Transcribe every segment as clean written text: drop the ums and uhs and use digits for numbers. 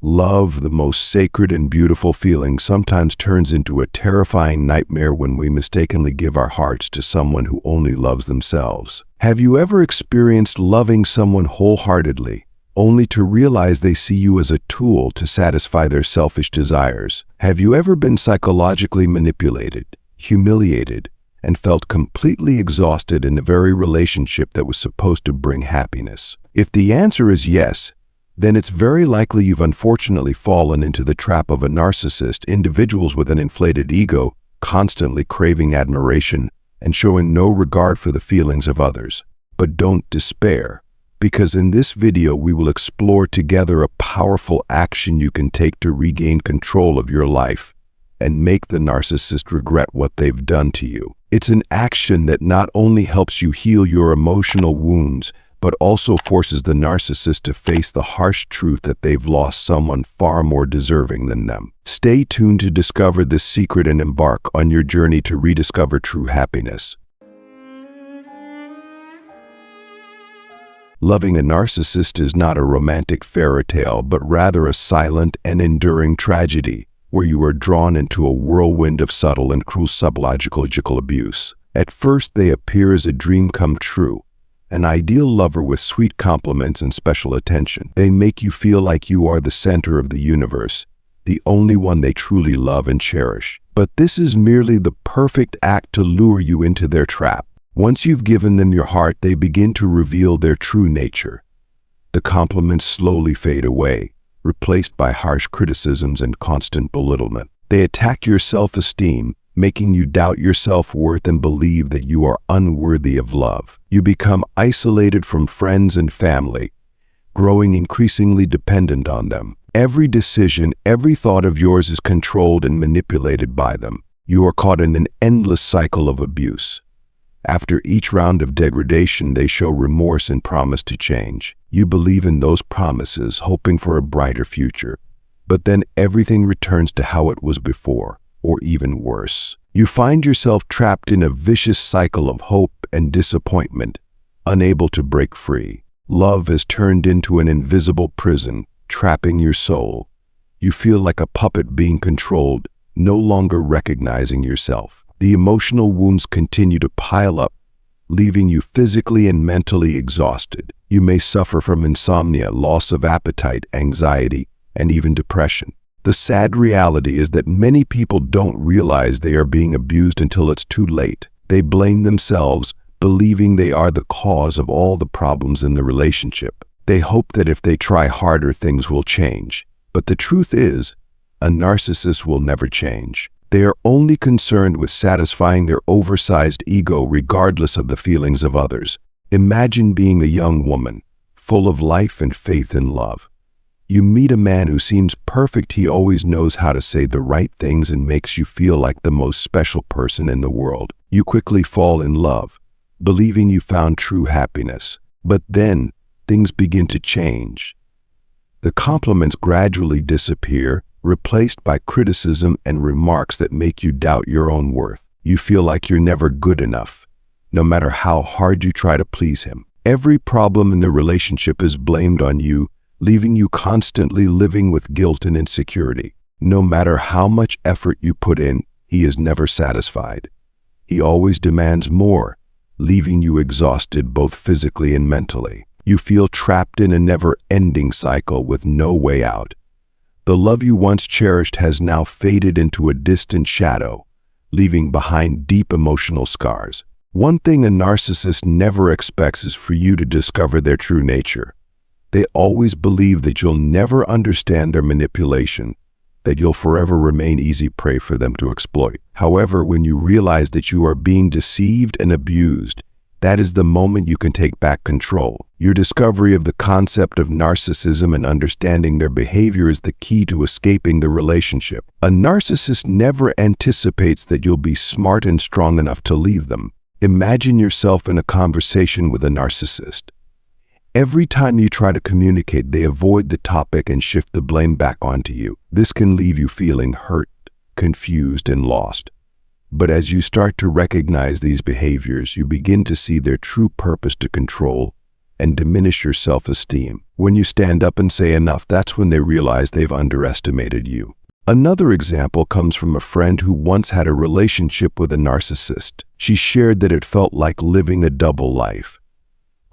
Love, the most sacred and beautiful feeling, sometimes turns into a terrifying nightmare when we mistakenly give our hearts to someone who only loves themselves. Have you ever experienced loving someone wholeheartedly, only to realize they see you as a tool to satisfy their selfish desires? Have you ever been psychologically manipulated, humiliated, and felt completely exhausted in the very relationship that was supposed to bring happiness? If the answer is yes, then it's very likely you've unfortunately fallen into the trap of a narcissist, individuals with an inflated ego, constantly craving admiration and showing no regard for the feelings of others. But don't despair, because in this video we will explore together a powerful action you can take to regain control of your life and make the narcissist regret what they've done to you. It's an action that not only helps you heal your emotional wounds, but also forces the narcissist to face the harsh truth that they've lost someone far more deserving than them. Stay tuned to discover this secret and embark on your journey to rediscover true happiness. Loving a narcissist is not a romantic fairy tale, but rather a silent and enduring tragedy where you are drawn into a whirlwind of subtle and cruel psychological abuse. At first, they appear as a dream come true, an ideal lover with sweet compliments and special attention. They make you feel like you are the center of the universe, the only one they truly love and cherish. But this is merely the perfect act to lure you into their trap. Once you've given them your heart, they begin to reveal their true nature. The compliments slowly fade away, replaced by harsh criticisms and constant belittlement. They attack your self-esteem, making you doubt your self-worth and believe that you are unworthy of love. You become isolated from friends and family, growing increasingly dependent on them. Every decision, every thought of yours is controlled and manipulated by them. You are caught in an endless cycle of abuse. After each round of degradation, they show remorse and promise to change. You believe in those promises, hoping for a brighter future. But then everything returns to how it was before, or even worse. You find yourself trapped in a vicious cycle of hope and disappointment, unable to break free. Love has turned into an invisible prison, trapping your soul. You feel like a puppet being controlled, no longer recognizing yourself. The emotional wounds continue to pile up, leaving you physically and mentally exhausted. You may suffer from insomnia, loss of appetite, anxiety, and even depression. The sad reality is that many people don't realize they are being abused until it's too late. They blame themselves, believing they are the cause of all the problems in the relationship. They hope that if they try harder, things will change. But the truth is, a narcissist will never change. They are only concerned with satisfying their oversized ego regardless of the feelings of others. Imagine being a young woman, full of life and faith in love. You meet a man who seems perfect. He always knows how to say the right things and makes you feel like the most special person in the world. You quickly fall in love, believing you found true happiness. But then, things begin to change. The compliments gradually disappear, replaced by criticism and remarks that make you doubt your own worth. You feel like you're never good enough, no matter how hard you try to please him. Every problem in the relationship is blamed on you, leaving you constantly living with guilt and insecurity. No matter how much effort you put in, he is never satisfied. He always demands more, leaving you exhausted both physically and mentally. You feel trapped in a never-ending cycle with no way out. The love you once cherished has now faded into a distant shadow, leaving behind deep emotional scars. One thing a narcissist never expects is for you to discover their true nature. They always believe that you'll never understand their manipulation, that you'll forever remain easy prey for them to exploit. However, when you realize that you are being deceived and abused, that is the moment you can take back control. Your discovery of the concept of narcissism and understanding their behavior is the key to escaping the relationship. A narcissist never anticipates that you'll be smart and strong enough to leave them. Imagine yourself in a conversation with a narcissist. Every time you try to communicate, they avoid the topic and shift the blame back onto you. This can leave you feeling hurt, confused, and lost. But as you start to recognize these behaviors, you begin to see their true purpose to control and diminish your self-esteem. When you stand up and say enough, that's when they realize they've underestimated you. Another example comes from a friend who once had a relationship with a narcissist. She shared that it felt like living a double life.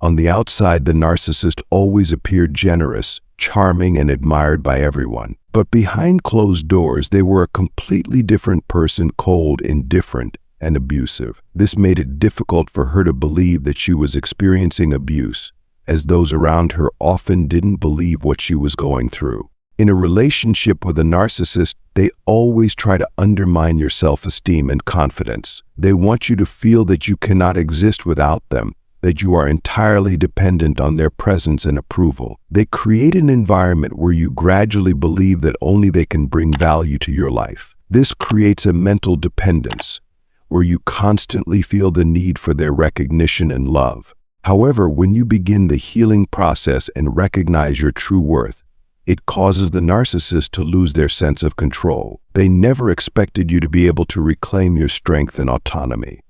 On the outside, the narcissist always appeared generous, charming, and admired by everyone. But behind closed doors, they were a completely different person, cold, indifferent, and abusive. This made it difficult for her to believe that she was experiencing abuse, as those around her often didn't believe what she was going through. In a relationship with a narcissist, they always try to undermine your self-esteem and confidence. They want you to feel that you cannot exist without them, that you are entirely dependent on their presence and approval. They create an environment where you gradually believe that only they can bring value to your life. This creates a mental dependence, where you constantly feel the need for their recognition and love. However, when you begin the healing process and recognize your true worth, it causes the narcissist to lose their sense of control. They never expected you to be able to reclaim your strength and autonomy.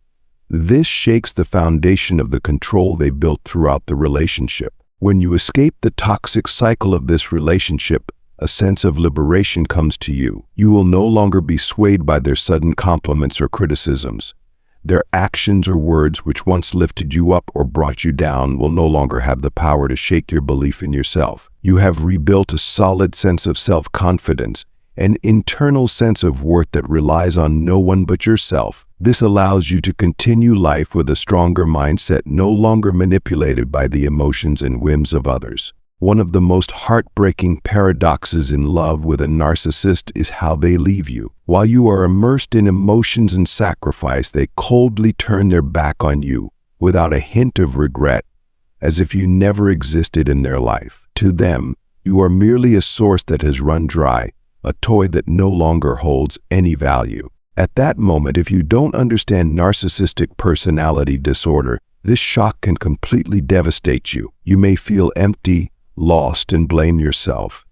This shakes the foundation of the control they built throughout the relationship. When you escape the toxic cycle of this relationship, a sense of liberation comes to you. You will no longer be swayed by their sudden compliments or criticisms. Their actions or words which once lifted you up or brought you down will no longer have the power to shake your belief in yourself. You have rebuilt a solid sense of self-confidence, an internal sense of worth that relies on no one but yourself. This allows you to continue life with a stronger mindset, no longer manipulated by the emotions and whims of others. One of the most heartbreaking paradoxes in love with a narcissist is how they leave you. While you are immersed in emotions and sacrifice, they coldly turn their back on you without a hint of regret, as if you never existed in their life. To them, you are merely a source that has run dry, a toy that no longer holds any value. At that moment, if you don't understand narcissistic personality disorder, this shock can completely devastate you. You may feel empty, lost, and blame yourself.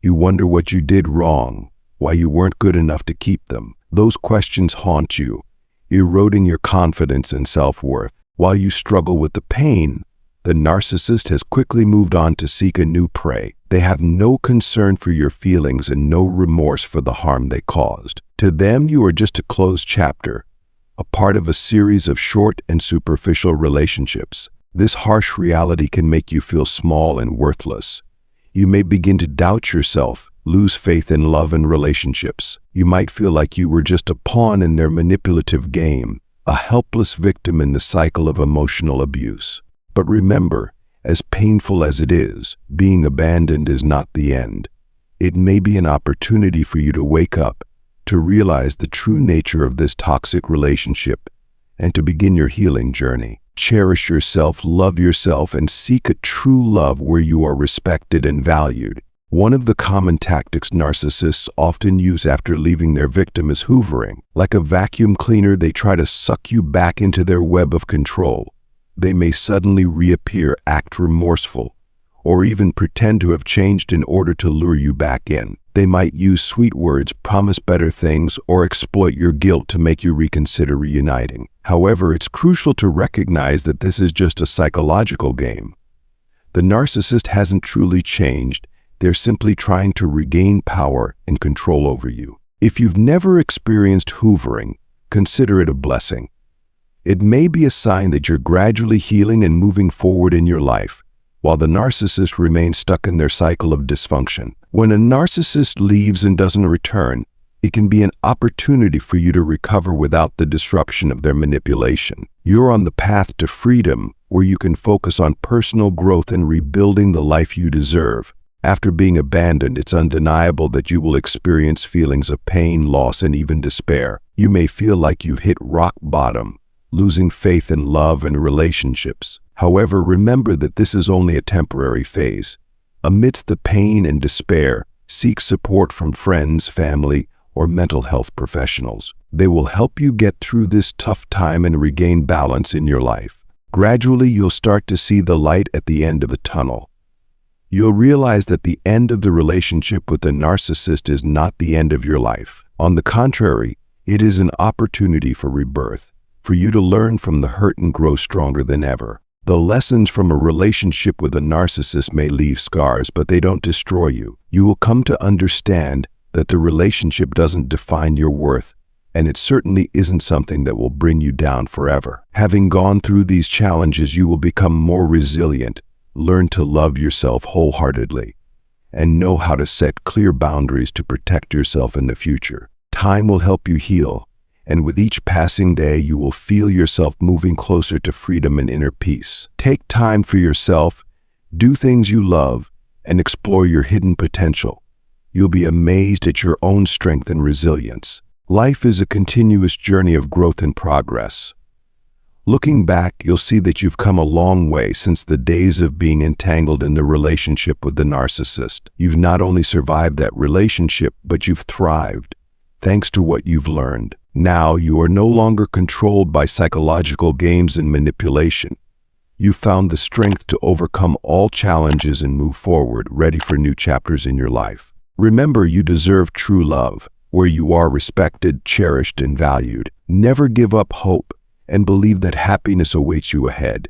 You wonder what you did wrong, why you weren't good enough to keep them. Those questions haunt you, eroding your confidence and self-worth. While you struggle with the pain, the narcissist has quickly moved on to seek a new prey. They have no concern for your feelings and no remorse for the harm they caused. To them, you are just a closed chapter, a part of a series of short and superficial relationships. This harsh reality can make you feel small and worthless. You may begin to doubt yourself, lose faith in love and relationships. You might feel like you were just a pawn in their manipulative game, a helpless victim in the cycle of emotional abuse. But remember, as painful as it is, being abandoned is not the end. It may be an opportunity for you to wake up, to realize the true nature of this toxic relationship, and to begin your healing journey. Cherish yourself, love yourself, and seek a true love where you are respected and valued. One of the common tactics narcissists often use after leaving their victim is hoovering. Like a vacuum cleaner, they try to suck you back into their web of control. They may suddenly reappear, act remorseful, or even pretend to have changed in order to lure you back in. They might use sweet words, promise better things, or exploit your guilt to make you reconsider reuniting. However, it's crucial to recognize that this is just a psychological game. The narcissist hasn't truly changed. They're simply trying to regain power and control over you. If you've never experienced hoovering, consider it a blessing. It may be a sign that you're gradually healing and moving forward in your life, while the narcissist remains stuck in their cycle of dysfunction. When a narcissist leaves and doesn't return, it can be an opportunity for you to recover without the disruption of their manipulation. You're on the path to freedom, where you can focus on personal growth and rebuilding the life you deserve. After being abandoned, it's undeniable that you will experience feelings of pain, loss, and even despair. You may feel like you've hit rock bottom, losing faith in love and relationships. However, remember that this is only a temporary phase. Amidst the pain and despair, seek support from friends, family, or mental health professionals. They will help you get through this tough time and regain balance in your life. Gradually, you'll start to see the light at the end of the tunnel. You'll realize that the end of the relationship with the narcissist is not the end of your life. On the contrary, it is an opportunity for rebirth, for you to learn from the hurt and grow stronger than ever. The lessons from a relationship with a narcissist may leave scars, but they don't destroy you. You will come to understand that the relationship doesn't define your worth, and it certainly isn't something that will bring you down forever. Having gone through these challenges, you will become more resilient, learn to love yourself wholeheartedly, and know how to set clear boundaries to protect yourself in the future. Time will help you heal, and with each passing day, you will feel yourself moving closer to freedom and inner peace. Take time for yourself, do things you love, and explore your hidden potential. You'll be amazed at your own strength and resilience. Life is a continuous journey of growth and progress. Looking back, you'll see that you've come a long way since the days of being entangled in the relationship with the narcissist. You've not only survived that relationship, but you've thrived, thanks to what you've learned. Now you are no longer controlled by psychological games and manipulation. You've found the strength to overcome all challenges and move forward, ready for new chapters in your life. Remember, you deserve true love, where you are respected, cherished, and valued. Never give up hope, and believe that happiness awaits you ahead.